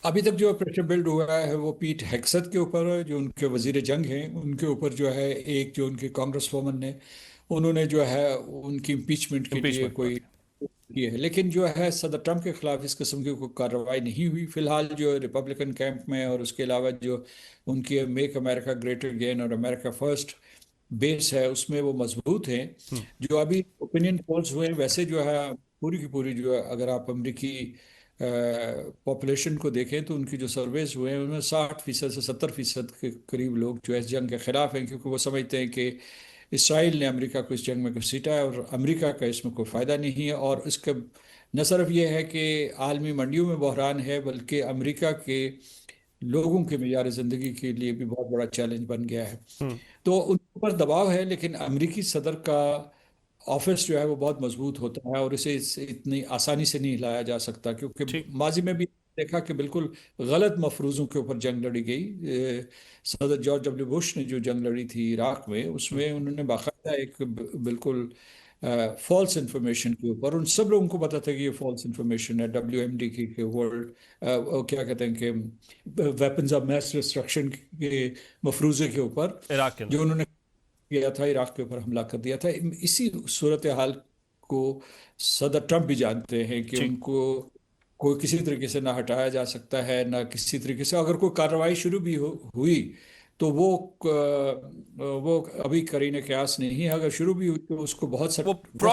अभी तक जो प्रेशर बिल्ड हुआ है वो पीट हेगसेथ के ऊपर है, जो उनके वजीर जंग हैं उनके ऊपर जो है। एक जो उनके कांग्रेस वोमन ने, उन्होंने जो है उनकी इम्पीचमेंट के लिए इम्पीचमेंट कोई पार्टी। की है, लेकिन जो है सदर ट्रंप के खिलाफ इस किस्म की कोई कार्रवाई नहीं हुई फिलहाल। जो रिपब्लिकन कैंप में और उसके अलावा जो उनकी मेक अमेरिका ग्रेट अगेन और अमेरिका फर्स्ट बेस है उसमें वो मजबूत हैं। हम्म। जो अभी ओपिनियन पोल्स हुए हैं, वैसे जो है पूरी की पूरी जो है, अगर आप अमेरिकी पॉपुलेशन को देखें तो उनकी जो सर्वेज हुए हैं उनमें 60% से 70% के करीब लोग जो है इस जंग के खिलाफ हैं, क्योंकि वो समझते हैं कि इसराइल ने अमेरिका को इस जंग में घसीटा है और अमेरिका का इसमें कोई फ़ायदा नहीं है। और इसका न सिर्फ ये है कि आलमी मंडियों में बहरान है, बल्कि अमेरिका के लोगों के मेयार ज़िंदगी के लिए भी बहुत बड़ा चैलेंज बन गया है। हम्म। तो उन पर दबाव है, लेकिन अमेरिकी सदर का ऑफिस जो है वो बहुत मजबूत होता है और इसे इतनी आसानी से नहीं हिलाया जा सकता, क्योंकि ठीक। माजी में भी देखा कि बिल्कुल गलत मफरूज़ों के ऊपर जंग लड़ी गई। सदर जॉर्ज डब्ल्यू बुश ने जो जंग लड़ी थी इराक में, हम्म। उसमें उन्होंने बाकायदा एक बिल्कुल फॉल्स इंफॉर्मेशन के ऊपर, उन सब लोगों को पता था कि ये फॉल्स इंफॉर्मेशन है, WMD की वर्ल्ड क्या कहते हैं कि वेपन्स ऑफ मैस डिस्ट्रक्शन के मफरूज़े के ऊपर इराक के जो अंदर। उन्होंने किया था, इराक के ऊपर हमला कर दिया था। इसी सूरत हाल को सदर ट्रंप भी जानते हैं कि ठीक। उनको कोई किसी तरीके से ना हटाया जा सकता है, ना किसी तरीके से अगर कोई कार्रवाई शुरू भी हुई तो वो अभी करीने कयास नहीं है। अगर शुरू भी हुई तो उसको बहुत वो सख्त